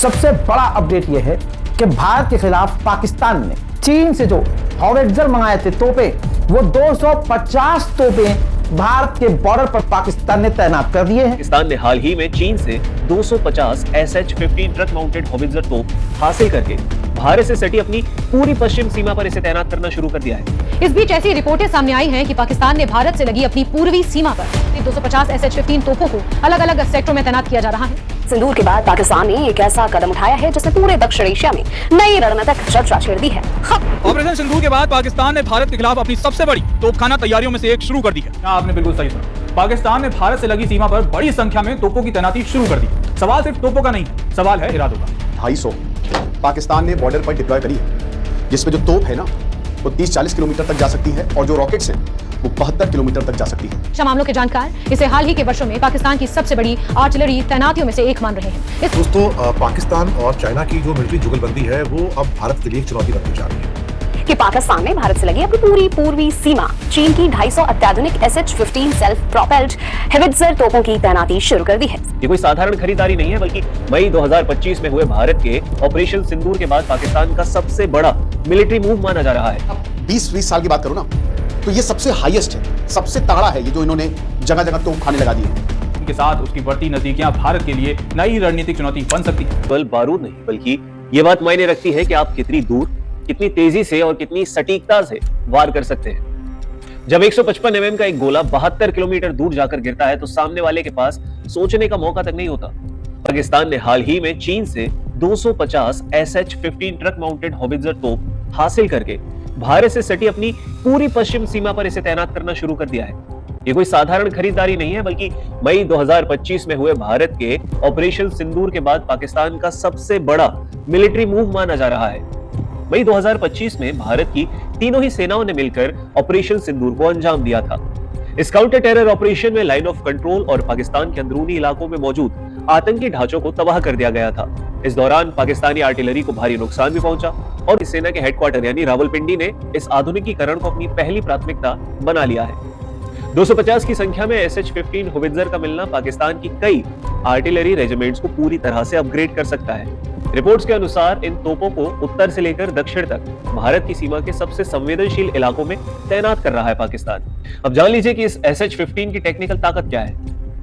सबसे बड़ा अपडेट यह है कि भारत के खिलाफ पाकिस्तान ने चीन से जो हॉविट्जर मंगाए थे तोपे, वो 250 तोपे भारत के बॉर्डर पर पाकिस्तान ने तैनात कर दिए हैं। पाकिस्तान ने हाल ही में चीन से 250 SH-15 ट्रक माउंटेड हॉविट्जर तोप हासिल करके भारत से सटी अपनी पूरी पश्चिम सीमा पर इसे तैनात करना शुरू कर दिया है। इस बीच ऐसी रिपोर्टें सामने आई हैं कि पाकिस्तान ने भारत से लगी अपनी पूर्वी सीमा पर 250 SH-15 तोपों को अलग अलग सेक्टरों में तैनात किया जा रहा है। सिंदूर के बाद पाकिस्तान ने एक ऐसा कदम उठाया है जिसने पूरे दक्षिण एशिया में नई रणनीतिक चर्चा छेड़ दी है। ऑपरेशन सिंदूर के बाद पाकिस्तान ने भारत के खिलाफ अपनी सबसे बड़ी तोपखाना तैयारियों में से एक शुरू कर दी है। आपने बिल्कुल सही सुना, पाकिस्तान ने भारत से लगी सीमा पर बड़ी संख्या में तोपों की तैनाती शुरू कर दी। सवाल सिर्फ तोपों का नहीं, सवाल है इरादों का। 250 पाकिस्तान ने बॉर्डर पर डिप्लॉय करी है, जिसमें जो तोप है ना वो 30-40 किलोमीटर तक जा सकती है और जो रॉकेट्स हैं वो 72 किलोमीटर तक जा सकती है। रक्षा मामलों के जानकार इसे हाल ही के वर्षों में पाकिस्तान की सबसे बड़ी आर्टिलरी तैनातियों में से एक मान रहे हैं। दोस्तों, पाकिस्तान और चाइना की जो मिलिट्री जुगलबंदी है वो अब भारत के लिए एक चुनौती बनती जा रही है कि पाकिस्तान ने भारत से लगी अपनी पूरी पूर्वी सीमा चीन की 250 अत्याधुनिक SH-15 सेल्फ प्रोपेल्ड हॉविट्जर तोपों की तैनाती शुरू कर दी है। ये कोई साधारण खरीदारी नहीं है, बल्कि मई 2025 में हुए भारत के ऑपरेशन सिंदूर के बाद पाकिस्तान का सबसे बड़ा मिलिट्री मूव माना जा रहा है। 20-20 साल की बात करो ना तो ये सबसे हाईएस्ट है, सबसे तगड़ा है ये जो इन्होंने जगह जगह तोप खाने लगा दिए। इनके साथ उसकी बढ़ती नजदीकियां भारत के लिए नई रणनीतिक चुनौती बन सकती है। केवल बारूद नहीं, बल्कि ये बात मायने रखती है कि आप कितनी दूर, कितनी तेजी से और कितनी सटीकता से वार कर सकते हैं। जब 155 mm का एक गोला 72 किलोमीटर दूर जाकर गिरता है तो सामने वाले के पास सोचने का मौका तक नहीं होता। पाकिस्तान ने हाल ही में चीन से 250 SH-15 ट्रक माउंटेड हॉविट्जर तोप हासिल करके भारत से सटी अपनी पूरी पश्चिम सीमा पर इसे तैनात करना शुरू कर दिया है। ये कोई साधारण खरीदारी नहीं है, बल्कि मई 2025 में हुए भारत के ऑपरेशन सिंदूर के बाद पाकिस्तान का सबसे बड़ा मिलिट्री मूव माना जा रहा है। मई 2025 में भारत की तीनों ही सेनाओं ने मिलकर ऑपरेशन सिंदूर को अंजाम दिया था। इस काउंटर टेरर ऑपरेशन में लाइन ऑफ कंट्रोल और पाकिस्तान के अंदरूनी इलाकों में मौजूद आतंकी ढांचों को तबाह कर दिया गया था। इस दौरान पाकिस्तानी आर्टिलरी को भारी नुकसान भी पहुंचा और सेना के हेडक्वार्टर यानी रावलपिंडी ने इस आधुनिकीकरण को अपनी पहली प्राथमिकता बना लिया है। 250 की संख्या में SH-15 हॉविट्जर का मिलना पाकिस्तान की कई आर्टिलरी रेजिमेंट्स को पूरी तरह से अपग्रेड कर सकता है। रिपोर्ट्स के अनुसार इन तोपों को उत्तर से लेकर दक्षिण तक भारत की सीमा के सबसे संवेदनशील इलाकों में तैनात कर रहा है पाकिस्तान। अब जान लीजिए कि इस SH-15 की टेक्निकल ताकत क्या है,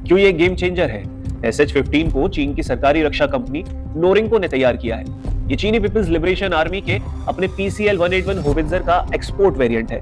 क्यों ये गेम चेंजर है। SH-15 को चीन की सरकारी रक्षा कंपनी नोरिंको ने तैयार किया है। ये चीनी पीपल्स लिबरेशन आर्मी के अपने PCL-181 हॉविट्जर का एक्सपोर्ट वेरिएंट है।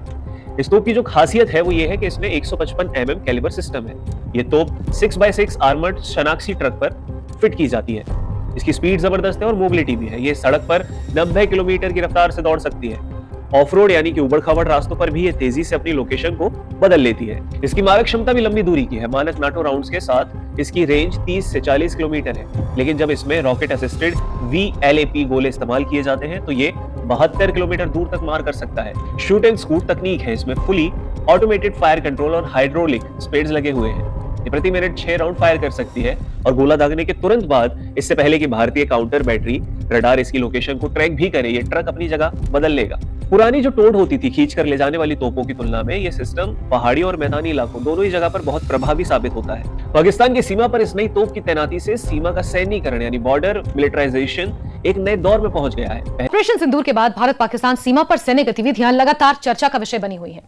इस तोप की जो खासियत है वो ये है कि इसमें 155 mm कैलिबर सिस्टम है। ये तोप 6x6 आर्मर्ड शनाक्सी ट्रक पर फिट की जाती है। इसकी स्पीड जबरदस्त है और मोबिलिटी भी है। ये सड़क पर 90 किलोमीटर की रफ्तार से दौड़ सकती है। ऑफ रोड यानी कि उबड़ खाबड़ रास्तों पर भी ये तेजी से अपनी लोकेशन को बदल लेती है। इसकी मारक क्षमता भी लंबी दूरी की है। मानक नाटो राउंड्स के साथ इसकी रेंज 30 से 40 किलोमीटर है, लेकिन जब इसमें रॉकेट असिस्टेड VLAP गोले इस्तेमाल किए जाते हैं तो ये 72 किलोमीटर दूर तक मार कर सकता है। शूट एंड स्कूट तकनीक है। इसमें फुली ऑटोमेटेड फायर कंट्रोल और हाइड्रोलिक स्पेड्स लगे हुए हैं। ये प्रति मिनट 6 राउंड फायर कर सकती है और गोला दागने के तुरंत बाद, इससे पहले कि भारतीय काउंटर बैटरी रडार इसकी लोकेशन को ट्रैक भी करे, ये ट्रक अपनी जगह बदल लेगा। पुरानी जो टोड होती थी खींच कर ले जाने वाली तोपों की तुलना में ये सिस्टम पहाड़ी और मैदानी इलाकों दोनों ही जगह पर बहुत प्रभावी साबित होता है। पाकिस्तान की सीमा पर इस नई तोप की तैनाती से सीमा का सैन्यीकरण यानी बॉर्डर मिलिटराइजेशन एक नए दौर में पहुंच गया है। ऑपरेशन सिंदूर के बाद भारत पाकिस्तान सीमा पर सैन्य गतिविधियां लगातार चर्चा का विषय बनी हुई है।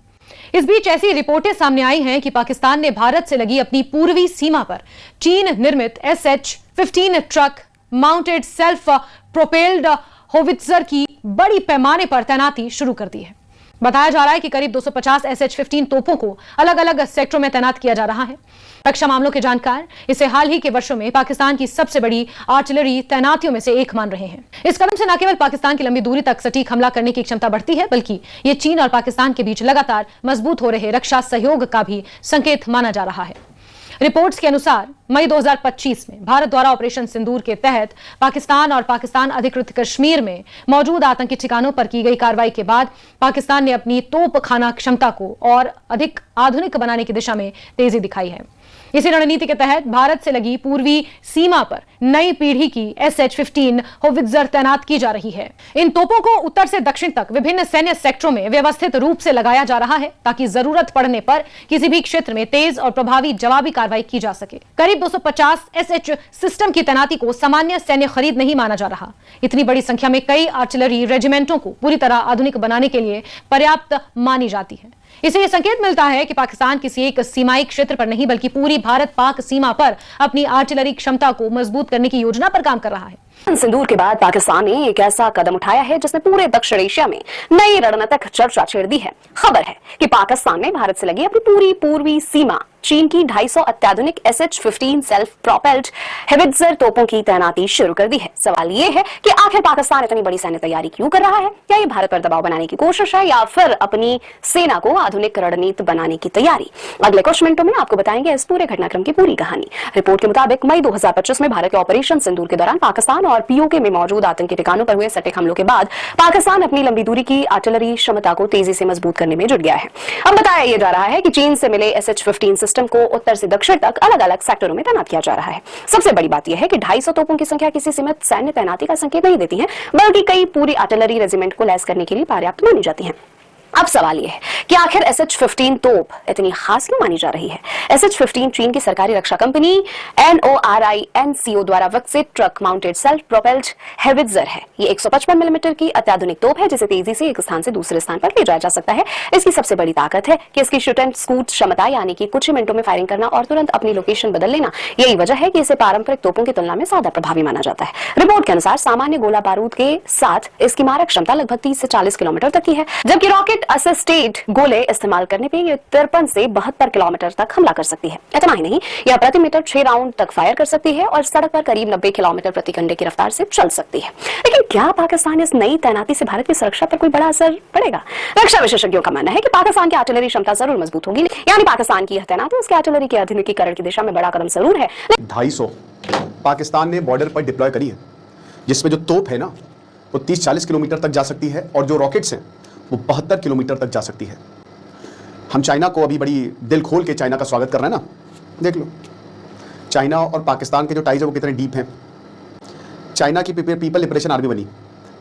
इस बीच ऐसी रिपोर्टें सामने आई हैं कि पाकिस्तान ने भारत से लगी अपनी पूर्वी सीमा पर चीन निर्मित SH-15 truck mounted self propelled howitzer की बड़ी पैमाने पर तैनाती शुरू कर दी है। बताया जा रहा है कि करीब 250 SH-15 तोपों को अलग अलग सेक्टरों में तैनात किया जा रहा है। रक्षा मामलों के जानकार इसे हाल ही के वर्षों में पाकिस्तान की सबसे बड़ी आर्टिलरी तैनातियों में से एक मान रहे हैं। इस कदम से न केवल पाकिस्तान की लंबी दूरी तक सटीक हमला करने की क्षमता बढ़ती है, बल्कि ये चीन और पाकिस्तान के बीच लगातार मजबूत हो रहे रक्षा सहयोग का भी संकेत माना जा रहा है। रिपोर्ट्स के अनुसार मई 2025 में भारत द्वारा ऑपरेशन सिंदूर के तहत पाकिस्तान और पाकिस्तान अधिकृत कश्मीर में मौजूद आतंकी ठिकानों पर की गई कार्रवाई के बाद पाकिस्तान ने अपनी तोप खाना क्षमता को और अधिक आधुनिक बनाने की दिशा में तेजी दिखाई है। इसी रणनीति के तहत भारत से लगी पूर्वी सीमा पर नई पीढ़ी की SH-15 होवित्जर तैनात की जा रही है। इन तोपों को उत्तर से दक्षिण तक विभिन्न सैन्य सेक्टरों में व्यवस्थित रूप से लगाया जा रहा है ताकि जरूरत पड़ने पर किसी भी क्षेत्र में तेज और प्रभावी जवाबी कार्रवाई की जा सके। करीब 250 SH सिस्टम की तैनाती को सामान्य सैन्य खरीद नहीं माना जा रहा। इतनी बड़ी संख्या में कई आर्टिलरी रेजिमेंटों को पूरी तरह आधुनिक बनाने के लिए पर्याप्त मानी जाती है। इससे यह संकेत मिलता है कि पाकिस्तान किसी एक सीमाई क्षेत्र पर नहीं बल्कि पूरी भारत पाक सीमा पर अपनी आर्टिलरी क्षमता को मजबूत करने की योजना पर काम कर रहा है। सिंदूर के बाद पाकिस्तान ने एक ऐसा कदम उठाया है जिसने पूरे दक्षिण एशिया में नई रणनीतिक चर्चा छेड़ दी है। खबर है कि पाकिस्तान ने भारत से लगी अपनी पूरी पूर्वी सीमा चीन की 250 अत्याधुनिक SH-15 सेल्फ प्रोपेल्ड हेविट्जर तोपों की तैनाती शुरू कर दी है। सवाल ये है कि आखिर पाकिस्तान इतनी बड़ी सैन्य तैयारी क्यों कर रहा है? क्या ये भारत पर दबाव बनाने की कोशिश है या फिर अपनी सेना को आधुनिक रणनीति बनाने की तैयारी? अगले कुछ मिनटों में आपको बताएंगे इस पूरे घटनाक्रम की पूरी कहानी। रिपोर्ट के मुताबिक मई 2025 में भारत के ऑपरेशन सिंदूर के दौरान पाकिस्तान और POK में मौजूद आतंकी ठिकानों पर हुए सटीक हमलों के बाद पाकिस्तान अपनी लंबी दूरी की आर्टिलरी क्षमता को तेजी से मजबूत करने में जुट गया है। अब बताया यह जा रहा है कि चीन से मिले SH-15 सिस्टम को उत्तर से दक्षिण तक अलग अलग सेक्टरों में तैनात किया जा रहा है। सबसे बड़ी बात यह है कि 250 तोपों की संख्या किसी सीमित सैन्य तैनाती का संकेत नहीं देती है, बल्कि कई पूरी आर्टिलरी रेजिमेंट को लैस करने के लिए पर्याप्त मानी जाती है। अब सवाल यह है कि आखिर SH-15 तोप इतनी खास क्यों मानी जा रही है? SH-15 चीन की सरकारी रक्षा कंपनी NORINCO द्वारा विकसित ट्रक माउंटेड सेल्फ प्रोपेल्ड हेविट्जर है। ये 155 मिलीमीटर की अत्याधुनिक तोप है जिसे तेजी से एक स्थान से दूसरे स्थान पर ले जाया जा सकता है। इसकी सबसे बड़ी ताकत है कि इसकी शूट एंड स्कूट क्षमता, यानी कि कुछ ही मिनटों में फायरिंग करना और तुरंत अपनी लोकेशन बदल लेना। यही वजह है कि इसे पारंपरिक तोपों की तुलना में ज्यादा प्रभावी माना जाता है। रिपोर्ट के अनुसार सामान्य गोला बारूद के साथ इसकी मारक क्षमता लगभग 30 से 40 किलोमीटर तक की है, जबकि रॉकेट असिस्टेड गोले इस्तेमाल करने पे ये 53 से 72 किलोमीटर तक हमला कर सकती है। इतना ही नहीं, यह प्रति मिनट 6 राउंड तक फायर कर सकती है और सड़क पर करीब 90 किलोमीटर प्रति घंटे की रफ्तार से चल सकती है। लेकिन क्या पाकिस्तान इस नई तैनाती से भारत की सुरक्षा पर कोई बड़ा असर पड़ेगा? रक्षा विशेषज्ञों का मानना है कि पाकिस्तान की आर्टिलरी क्षमता जरूर मजबूत होगी, यानी पाकिस्तान की यह तैनाती उसकी आर्टिलरी के आधुनिकीकरण की दिशा में बड़ा कदम जरूर है। 250 पाकिस्तान ने बॉर्डर पर डिप्लॉय करी है, जिसमें जो तोप है ना वो 30-40 किलोमीटर तक जा सकती है और जो रॉकेट्स हैं वो 72 किलोमीटर तक जा सकती है। हम चाइना को अभी बड़ी दिल खोल के चाइना का स्वागत कर रहे हैं ना, देख लो चाइना और पाकिस्तान के जो टाइज है वो कितने डीप हैं। चाइना की पीपल लिबरेशन आर्मी बनी,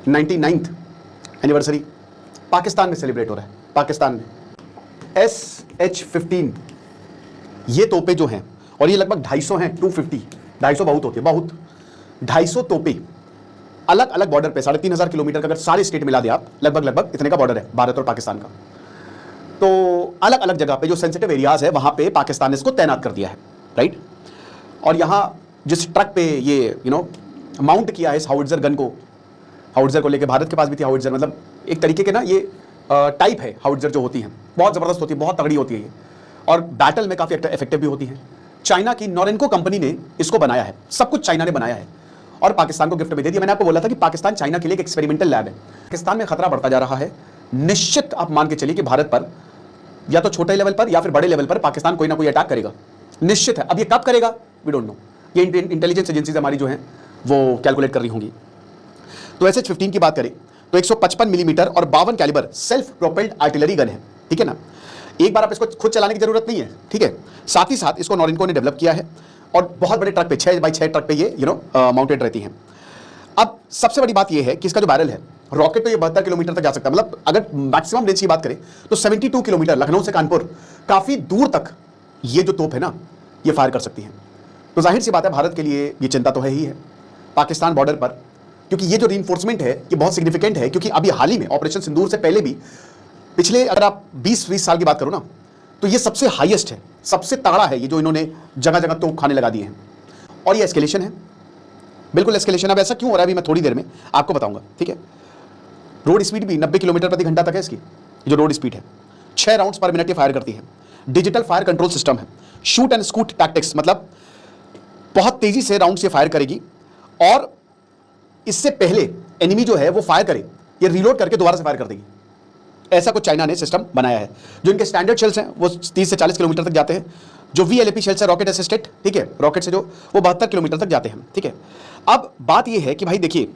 99th एनिवर्सरी पाकिस्तान में सेलिब्रेट हो रहा है। पाकिस्तान में SH-15 ये तोपे जो हैं, और ये लगभग 250 हैं, 250, 250 बहुत होती है, बहुत 250 तोपे अलग अलग बॉर्डर पे 3500 किलोमीटर का अगर सारे स्टेट मिला दिया आप, लगभग इतने का बॉर्डर है भारत और पाकिस्तान का। तो अलग अलग जगह पे जो सेंसिटिव एरियाज है वहां पे पाकिस्तान ने इसको तैनात कर दिया है, राइट। और यहां जिस ट्रक पे ये माउंट किया है इस हाउइट्जर गन को, हाउइट्जर को लेके भारत के पास भी थी हाउइट्जर, मतलब एक तरीके के ना ये टाइप है हाउइट्जर जो होती हैं, बहुत जबरदस्त होती है, बहुत तगड़ी होती है ये, और बैटल में काफी इफेक्टिव भी होती है। चाइना की नोरेनको कंपनी ने इसको बनाया है, सब कुछ चाइना ने बनाया है और पाकिस्तान को गिफ्ट में दे दिया। मैंने आपको बोला था कि पाकिस्तान चाइना के लिए एक एक्सपेरिमेंटल लैब है। पाकिस्तान में खतरा बढ़ता जा रहा है, निश्चित आप मान के चलिए कि भारत पर या तो छोटे लेवल पर या फिर बड़े लेवल पर पाकिस्तान कोई ना कोई अटैक करेगा, निश्चित है। अब ये कब करेगा वी डोंट नो, ये इंटेलिजेंस एजेंसीज हमारी जो हैं वो कैलकुलेट कर रही होंगी। तो SH-15 की बात करें तो 155 मिलीमीटर और 52 calibre self propelled artillery gun है, ठीक है ना। एक बार आप इसको खुद चलाने की जरूरत नहीं है, ठीक है। साथ ही साथ इसको नोरेनको ने डेवलप किया है और बहुत बड़े ट्रक पे 6x6 ट्रक पे ये माउंटेड रहती हैं। अब सबसे बड़ी बात ये है कि इसका जो बैरल है, रॉकेट तो ये 72 किलोमीटर तक जा सकता है, मतलब अगर मैक्सिमम रेंज की बात करें तो 72 किलोमीटर लखनऊ से कानपुर काफी दूर तक ये जो तोप है ना ये फायर कर सकती है। तो जाहिर सी बात है भारत के लिए ये चिंता तो है ही है पाकिस्तान बॉर्डर पर, क्योंकि ये जो रीइंफोर्समेंट है ये बहुत सिग्निफिकेंट है, क्योंकि अभी हाल ही में ऑपरेशन सिंदूर से पहले भी पिछले अगर आप 20-20 साल की बात करो ना तो ये सबसे हाईएस्ट है, सबसे तगड़ा है ये जो इन्होंने जगह जगह तोप खाने लगा दिए हैं। और ये एस्केलेशन है, बिल्कुल एस्केलेशन। अब ऐसा क्यों हो रहा है अभी मैं थोड़ी देर में आपको बताऊंगा, ठीक है। रोड स्पीड भी 90 किलोमीटर प्रति घंटा तक है इसकी, जो रोड स्पीड है। 6 राउंड्स पर मिनट ये फायर करती है। डिजिटल फायर कंट्रोल सिस्टम है। शूट एंड स्कूट टैक्टिक्स, मतलब बहुत तेजी से राउंड से फायर करेगी और इससे पहले एनिमी जो है वो फायर करे ये रिलोड करके दोबारा से फायर कर देगी। ऐसा कुछ चाइना ने सिस्टम बनाया है। जो इनके स्टैंडर्ड शेल्स हैं वो 30 से 40 किलोमीटर तक जाते हैं। जो VLAP शेल्स है रॉकेट असिस्टेड, ठीक है, रॉकेट से जो वो 72 किलोमीटर तक जाते हैं, ठीक है। अब बात ये है कि भाई देखिए,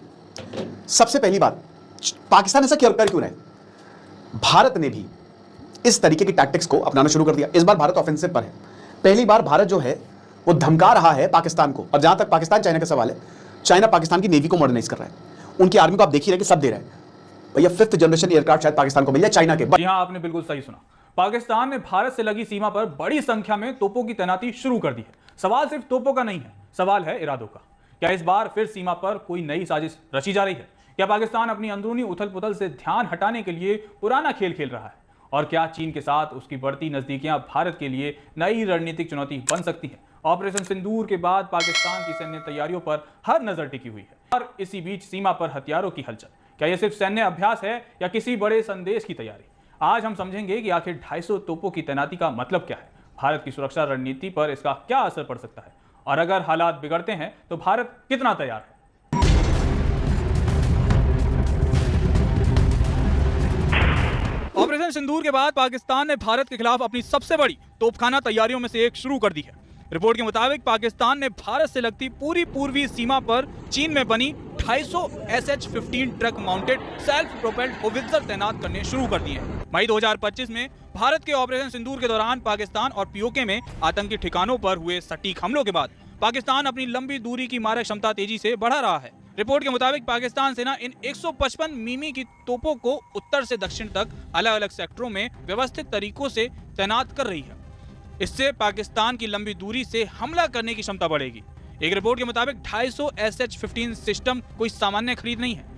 सबसे पहली बात पाकिस्तान ऐसा कर क्यों रहा है? भारत ने भी इस तरीके की टैक्टिक्स को अपनाना शुरू कर दिया। इस बार भारत ऑफेंसिव पर है। पहली बार भारत जो है वो धमका रहा है पाकिस्तान को। और जहां तक पाकिस्तान चाइना का सवाल है, चाइना पाकिस्तान की नेवी को मॉडर्नाइज कर रहा है, उनकी आर्मी को आप देख ही रहे कि सब दे रहा है। भैया 5th जनरेशन एयरक्राफ्ट शायद पाकिस्तान को मिल जाए चाइना के। जी हाँ, आपने बिल्कुल सही सुना। पाकिस्तान ने भारत से लगी सीमा पर बड़ी संख्या में तोपों की तैनाती शुरू कर दी है। सवाल सिर्फ तोपों का नहीं है, सवाल है इरादों का। क्या इस बार फिर सीमा पर कोई नई साजिश रची जा रही है? क्या पाकिस्तान अपनी अंदरूनी उथल पुथल से ध्यान हटाने के लिए पुराना खेल खेल रहा है? और क्या चीन के साथ उसकी बढ़ती नजदीकियां भारत के लिए नई रणनीतिक चुनौती बन सकती हैं? ऑपरेशन सिंदूर के बाद पाकिस्तान की सैन्य तैयारियों पर हर नजर टिकी हुई है और इसी बीच सीमा पर हथियारों की हलचल। क्या यह सिर्फ सैन्य अभ्यास है या किसी बड़े संदेश की तैयारी? आज हम समझेंगे कि आखिर 250 तोपों की तैनाती का मतलब क्या है, भारत की सुरक्षा रणनीति पर इसका क्या असर पड़ सकता है, और अगर हालात बिगड़ते हैं तो भारत कितना तैयार है। ऑपरेशन सिंदूर के बाद पाकिस्तान ने भारत के खिलाफ अपनी सबसे बड़ी तोपखाना तैयारियों में से एक शुरू कर दी है। रिपोर्ट के मुताबिक पाकिस्तान ने भारत से लगती पूरी पूर्वी सीमा पर चीन में बनी 250 SH-15 truck mounted self propelled howitzer तैनात करने शुरू कर दिए हैं। मई 2025 में भारत के ऑपरेशन सिंदूर के दौरान पाकिस्तान और पीओके में आतंकी ठिकानों पर हुए सटीक हमलों के बाद पाकिस्तान अपनी लंबी दूरी की मारक क्षमता तेजी से बढ़ा रहा है। रिपोर्ट के मुताबिक पाकिस्तान सेना इन 155 मिमी की तोपों को उत्तर से दक्षिण तक अलग अलग सेक्टरों में व्यवस्थित तरीकों से तैनात कर रही है। इससे पाकिस्तान की लंबी दूरी से हमला करने की क्षमता बढ़ेगी। एक रिपोर्ट के मुताबिक 250 SH-15 सिस्टम कोई सामान्य खरीद नहीं है।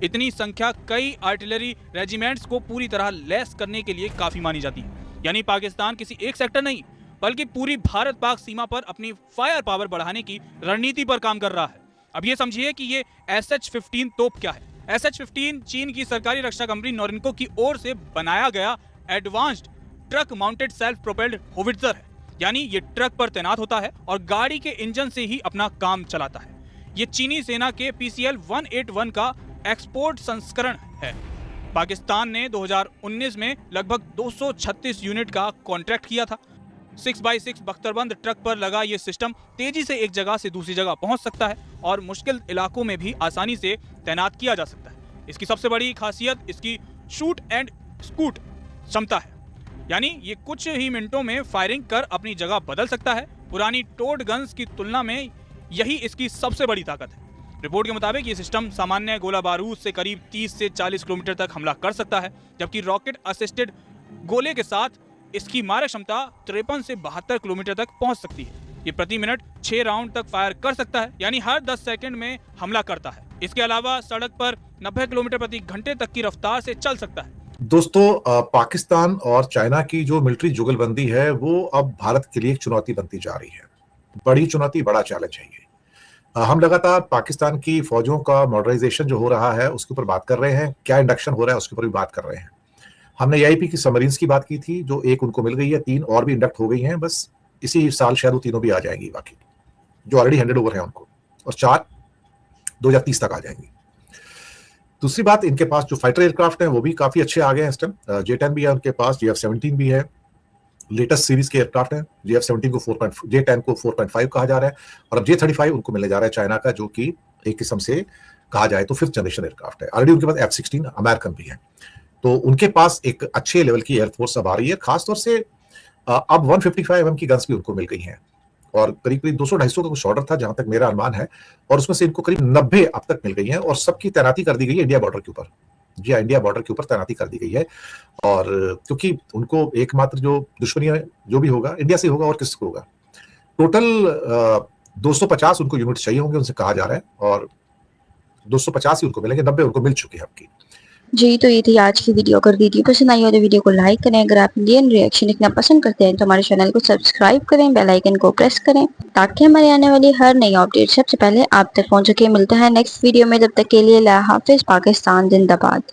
इतनी संख्या कई आर्टिलरी रेजिमेंट्स को पूरी तरह लैस करने के लिए काफी मानी जाती है। यानी पाकिस्तान किसी एक सेक्टर नहीं बल्कि पूरी भारत पाक सीमा पर अपनी फायर पावर बढ़ाने की रणनीति पर काम कर रहा है। अब ये समझिए कि ये SH-15 तोप क्या है। SH-15 चीन की सरकारी रक्षा कंपनी नोरिनको की ओर से बनाया गया advanced truck mounted self propelled howitzer है। यानी ये ट्रक पर तैनात होता है और गाड़ी के इंजन से ही अपना काम चलाता है। ये चीनी सेना के PCL-181 का एक्सपोर्ट संस्करण है। पाकिस्तान ने 2019 में लगभग 236 यूनिट का कॉन्ट्रैक्ट किया था। 6x6 बख्तरबंद ट्रक पर लगा ये सिस्टम तेजी से एक जगह से दूसरी जगह पहुंच सकता है और मुश्किल इलाकों में भी आसानी से तैनात किया जा सकता है। इसकी सबसे बड़ी खासियत इसकी शूट एंड स्कूट क्षमता है। यानी ये कुछ ही मिनटों में फायरिंग कर अपनी जगह बदल सकता है। पुरानी टोड गन्स की तुलना में यही इसकी सबसे बड़ी ताकत है। रिपोर्ट के मुताबिक ये सिस्टम सामान्य गोला बारूद से करीब 30 से 40 किलोमीटर तक हमला कर सकता है, जबकि रॉकेट असिस्टेड गोले के साथ इसकी मारक क्षमता 53 से 72 किलोमीटर तक पहुंच सकती है। ये प्रति मिनट 6 राउंड तक फायर कर सकता है, यानी हर 10 सेकंड में हमला करता है। इसके अलावा सड़क पर 90 किलोमीटर प्रति घंटे तक की रफ्तार से चल सकता है। दोस्तों, पाकिस्तान और चाइना की जो मिलिट्री जुगलबंदी है वो अब भारत के लिए एक चुनौती बनती जा रही है। बड़ी चुनौती, बड़ा चैलेंज है ये। हम लगातार पाकिस्तान की फौजों का मॉडर्नाइजेशन जो हो रहा है उसके ऊपर बात कर रहे हैं, क्या इंडक्शन हो रहा है उसके ऊपर भी बात कर रहे हैं। हमने AIP की सबमरीन्स की बात की थी, जो एक उनको मिल गई है, 3 और भी इंडक्ट हो गई हैं। बस इसी साल शायद वो तीनों भी आ जाएंगी, बाकी जो ऑलरेडी हैंडेड ओवर है उनको, और 4 2030 तक आ जाएंगी। दूसरी बात, इनके पास जो फाइटर एयरक्राफ्ट हैं वो भी काफी अच्छे आ गए हैं इस टाइम। J-10 भी है उनके पास, JF-17 भी है, लेटेस्ट सीरीज के एयरक्राफ्ट हैं। JF-17 को 4.J-10 को 4.5 कहा जा रहा है, और अब J-35 उनको मिलने जा रहा है चाइना का, जो कि एक किस्म से कहा जाए तो 5th जनरेशन एयरक्राफ्ट है। ऑलरेडी उनके पास F-16 अमेरिकन भी है, तो उनके पास एक अच्छे लेवल की एयरफोर्स अब आ रही है। खासतौर से अब 155 mm की गन्स भी उनको मिल गई हैं, और करीब 200-250 का कुछ ऑर्डर था जहां तक मेरा अनुमान है, और उसमें से इनको करीब 90 अब तक मिल गई हैं, और सबकी तैनाती कर दी गई है इंडिया बॉर्डर के ऊपर। जी हाँ, इंडिया बॉर्डर के ऊपर तैनाती कर दी गई है, और क्योंकि उनको एकमात्र जो दुश्मनी है जो भी होगा इंडिया से होगा, और किसको होगा। टोटल 250 उनको यूनिट चाहिए होंगे, उनसे कहा जा रहा है, और 250 ही उनको मिलेंगे, 90 उनको मिल चुके हैं आपकी। जी, तो ये थी आज की वीडियो। अगर वीडियो पसंद आई हो तो वीडियो को लाइक करें। अगर आप इंडियन रिएक्शन देखना पसंद करते हैं तो हमारे चैनल को सब्सक्राइब करें, बेल आइकन को प्रेस करें, ताकि हमारे आने वाली हर नई अपडेट सबसे पहले आप तक पहुंच सके। मिलते हैं नेक्स्ट वीडियो में, तब तक के लिए अल्लाह हाफिज। पाकिस्तान जिंदाबाद।